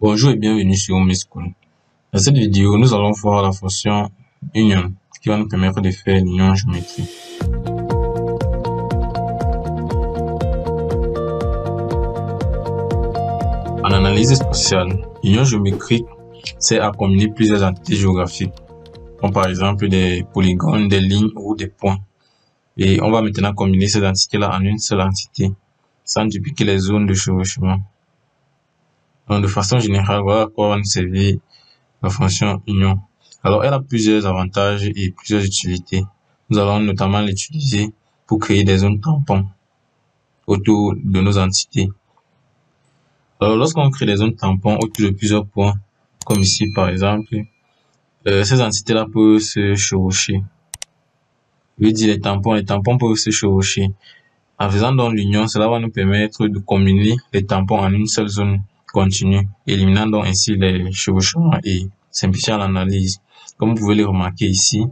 Bonjour et bienvenue sur School. Dans cette vidéo, nous allons voir la fonction union qui va nous permettre de faire l'union en géométrie. En analyse spatiale, l'union géométrique sert à combiner plusieurs entités géographiques, comme par exemple des polygones, des lignes ou des points. Et on va maintenant combiner ces entités-là en une seule entité, sans dupliquer les zones de chevauchement. Donc, de façon générale, voilà à quoi va nous servir la fonction union. Alors, elle a plusieurs avantages et plusieurs utilités. Nous allons notamment l'utiliser pour créer des zones tampons autour de nos entités. Alors, lorsqu'on crée des zones tampons autour de plusieurs points, comme ici par exemple, ces entités-là peuvent se chevaucher. Je veux dire les tampons peuvent se chevaucher. En faisant donc l'union, cela va nous permettre de combiner les tampons en une seule zone continue, éliminant donc ainsi les chevauchements et simplifiant l'analyse. Comme vous pouvez le remarquer ici,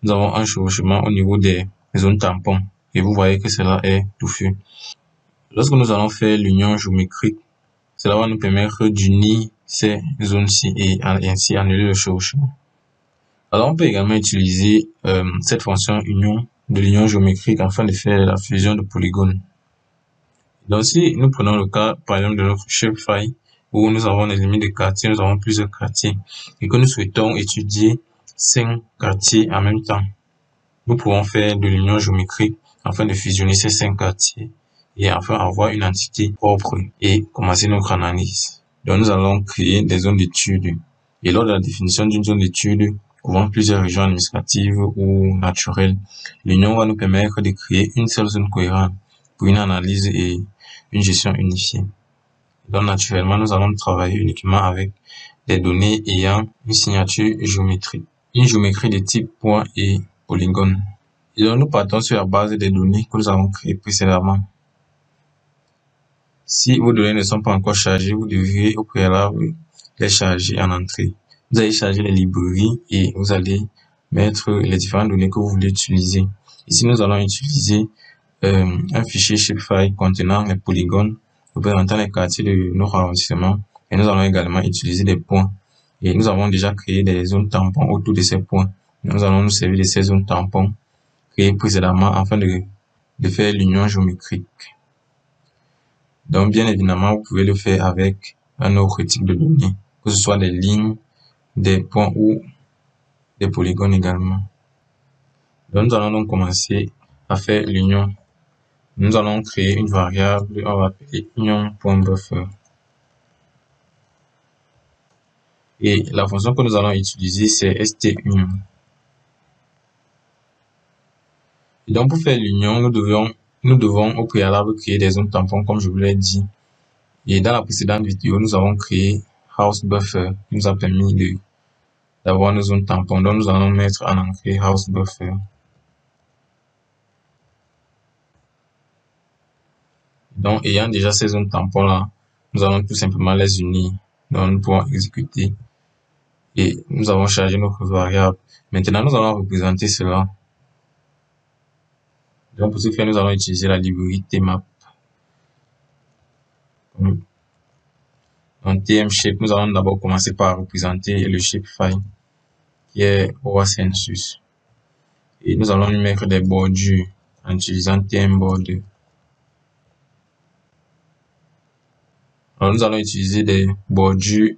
nous avons un chevauchement au niveau des zones tampons et vous voyez que cela est touffu. Lorsque nous allons faire l'union géométrique, cela va nous permettre d'unir ces zones-ci et ainsi annuler le chevauchement. Alors on peut également utiliser cette fonction union de l'union géométrique afin de faire la fusion de polygones. Donc si nous prenons le cas par exemple de notre shapefile où nous avons des limites de quartiers, nous avons plusieurs quartiers et que nous souhaitons étudier 5 quartiers en même temps, nous pouvons faire de l'union géométrique afin de fusionner ces 5 quartiers et enfin avoir une entité propre et commencer notre analyse. Donc nous allons créer des zones d'étude et lors de la définition d'une zone d'étude couvrant plusieurs régions administratives ou naturelles, l'union va nous permettre de créer une seule zone cohérente pour une analyse et une gestion unifiée. Donc naturellement, nous allons travailler uniquement avec des données ayant une signature géométrique, une géométrie de type point et polygone. Et donc nous partons sur la base des données que nous avons créées précédemment. Si vos données ne sont pas encore chargées, vous devriez au préalable les charger en entrée. Vous allez charger les librairies et vous allez mettre les différentes données que vous voulez utiliser. Ici, nous allons utiliser un fichier shapefile contenant les polygones représentant les quartiers de nos arrondissements et nous allons également utiliser des points. Et nous avons déjà créé des zones tampons autour de ces points. Nous allons nous servir de ces zones tampons créées précédemment afin de faire l'union géométrique. Donc, bien évidemment, vous pouvez le faire avec un autre type de données, que ce soit des lignes, des points ou des polygones également. Donc, nous allons donc commencer à faire l'union. Nous allons créer une variable, on va appeler union.buffer. Et la fonction que nous allons utiliser, c'est stunion. Et donc, pour faire l'union, nous devons au préalable créer des zones tampons, comme je vous l'ai dit. Et dans la précédente vidéo, nous avons créé HouseBuffer, qui nous a permis d'avoir nos zones tampons. Donc, nous allons mettre en entrée HouseBuffer. Donc, ayant déjà ces zones tampons là, nous allons tout simplement les unir. Donc, nous pouvons exécuter. Et nous avons chargé notre variable. Maintenant, nous allons représenter cela. Donc, pour ce faire, nous allons utiliser la librairie tmap. En tmShape, nous allons d'abord commencer par représenter le shapefile qui est OASensus. Et nous allons lui mettre des bordures en utilisant tmBorder. Alors, nous allons utiliser des bordures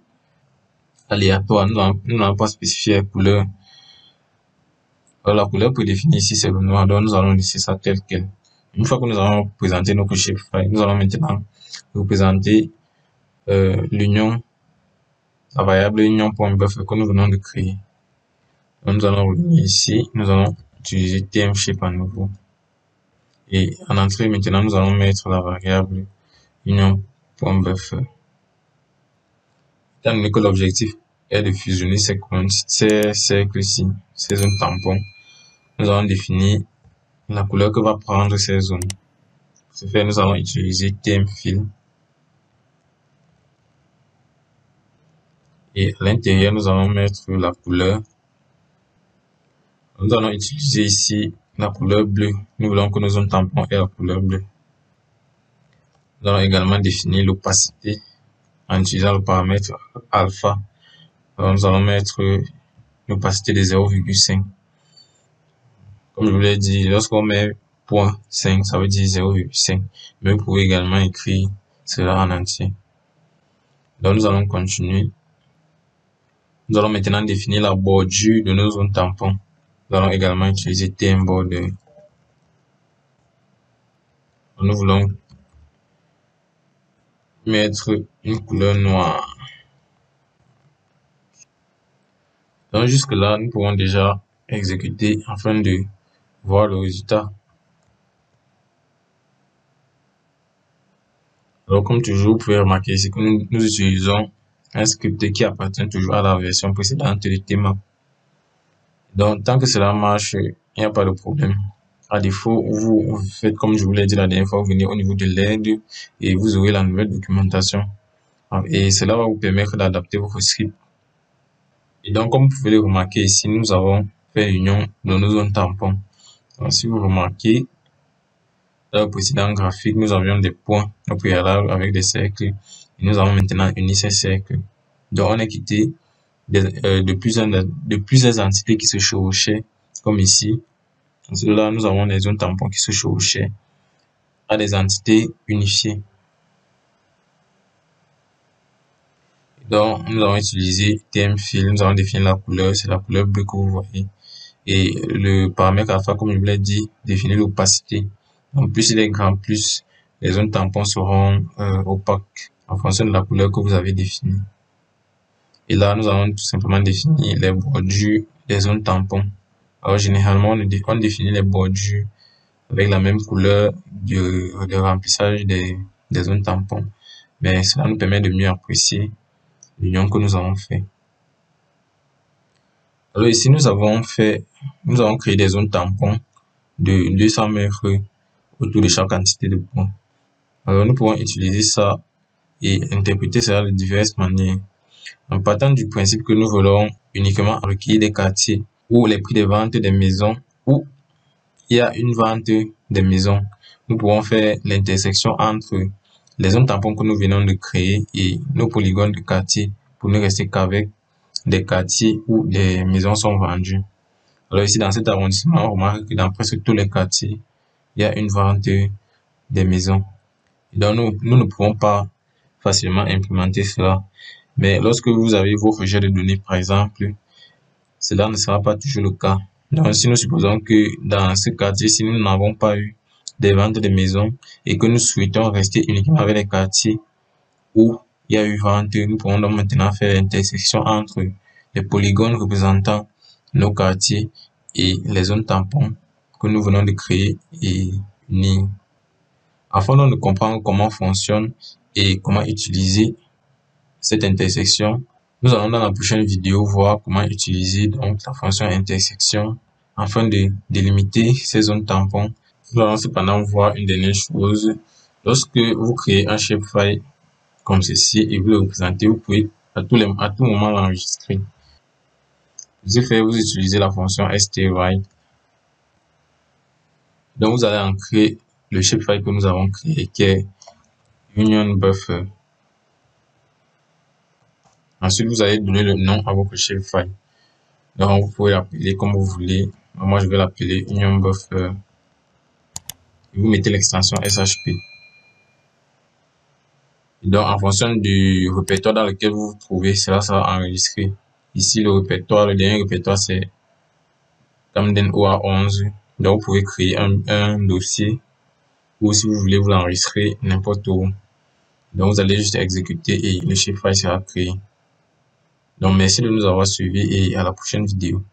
aléatoires. Nous n'allons pas spécifier la couleur. Alors, la couleur prédéfinie ici, c'est le noir. Donc, nous allons laisser ça tel quel. Une fois que nous avons représenté notre shapefile, nous allons maintenant représenter l'union, la variable union.buffer que nous venons de créer. Donc, nous allons revenir ici. Nous allons utiliser tmShape à nouveau. Et en entrée, maintenant, nous allons mettre la variable union.buffer. Étant donné que l'objectif est de fusionner ces cercles-ci, ces zones tampons, nous allons définir la couleur que va prendre ces zones. Pour ce faire, nous allons utiliser tmFill. Et à l'intérieur, nous allons mettre la couleur. Nous allons utiliser ici la couleur bleue. Nous voulons que nos zones tampons aient la couleur bleue. Nous allons également définir l'opacité en utilisant le paramètre alpha. Alors, nous allons mettre l'opacité de 0,5. Comme je vous l'ai dit, lorsqu'on met 0.5, ça veut dire 0,5. Mais vous pouvez également écrire cela en entier. Donc, nous allons continuer. Nous allons maintenant définir la bordure de nos zones tampons. Nous allons également utiliser TM Border. Nous voulons mettre une couleur noire. Donc jusque là, nous pouvons déjà exécuter afin de voir le résultat. Alors comme toujours, vous pouvez remarquer ici que nous utilisons un script qui appartient toujours à la version précédente de Tmap. Donc tant que cela marche, il n'y a pas de problème. À défaut, vous faites comme je vous l'ai dit la dernière fois, vous venez au niveau de l'aide et vous aurez la nouvelle documentation. Et cela va vous permettre d'adapter votre script. Et donc, comme vous pouvez le remarquer ici, nous avons fait l'union de nos zones tampons. Donc, si vous remarquez, dans le précédent graphique, nous avions des points au préalable avec des cercles. Et nous avons maintenant uni ces cercles. Donc, on a quitté de plusieurs entités qui se chevauchaient, comme ici. Là, nous avons des zones tampons qui se chevauchaient à des entités unifiées. Donc, nous avons utilisé TMFill, nous avons défini la couleur, c'est la couleur bleue que vous voyez. Et le paramètre alpha, comme je vous l'ai dit, définit l'opacité. Donc, plus il est grand, plus les zones tampons seront opaques en fonction de la couleur que vous avez définie. Et là, nous allons tout simplement définir les bordures des zones tampons. Alors, généralement, on définit les bordures avec la même couleur de remplissage des zones tampons. Mais cela nous permet de mieux apprécier l'union que nous avons fait. Alors ici, nous avons créé des zones tampons de 200 mètres autour de chaque entité de points. Alors nous pouvons utiliser ça et interpréter cela de diverses manières. En partant du principe que nous voulons uniquement recueillir des quartiers où les prix de vente des maisons, où il y a une vente des maisons, nous pouvons faire l'intersection entre les zones tampons que nous venons de créer et nos polygones de quartier pour ne rester qu'avec des quartiers où des maisons sont vendues. Alors ici, dans cet arrondissement, on remarque que dans presque tous les quartiers, il y a une vente des maisons. Et donc, nous ne pouvons pas facilement implémenter cela. Mais lorsque vous avez vos rejets de données, par exemple, cela ne sera pas toujours le cas. Donc, si nous supposons que dans ce quartier, si nous n'avons pas eu des ventes de maisons et que nous souhaitons rester uniquement avec les quartiers où il y a eu vente, nous pouvons donc maintenant faire l'intersection entre les polygones représentant nos quartiers et les zones tampons que nous venons de créer et unir. Afin de comprendre comment fonctionne et comment utiliser cette intersection, nous allons dans la prochaine vidéo voir comment utiliser donc la fonction intersection afin de délimiter ces zones tampons. Nous allons cependant voir une dernière chose. Lorsque vous créez un shapefile comme ceci et vous le représentez, vous pouvez à tout moment l'enregistrer. Pour ce faire, vous utilisez la fonction stwrite. Donc vous allez ancrer le shapefile que nous avons créé qui est union buffer. Ensuite, vous allez donner le nom à votre shapefile. Donc vous pouvez l'appeler comme vous voulez. Moi, je vais l'appeler union buffer. Et vous mettez l'extension SHP. Et donc, en fonction du répertoire dans lequel vous vous trouvez, cela sera enregistré. Ici, le dernier répertoire, c'est Camden OA11. Donc, vous pouvez créer un dossier ou si vous voulez vous l'enregistrer n'importe où. Donc, vous allez juste exécuter et le shapefile sera créé. Donc, merci de nous avoir suivis et à la prochaine vidéo.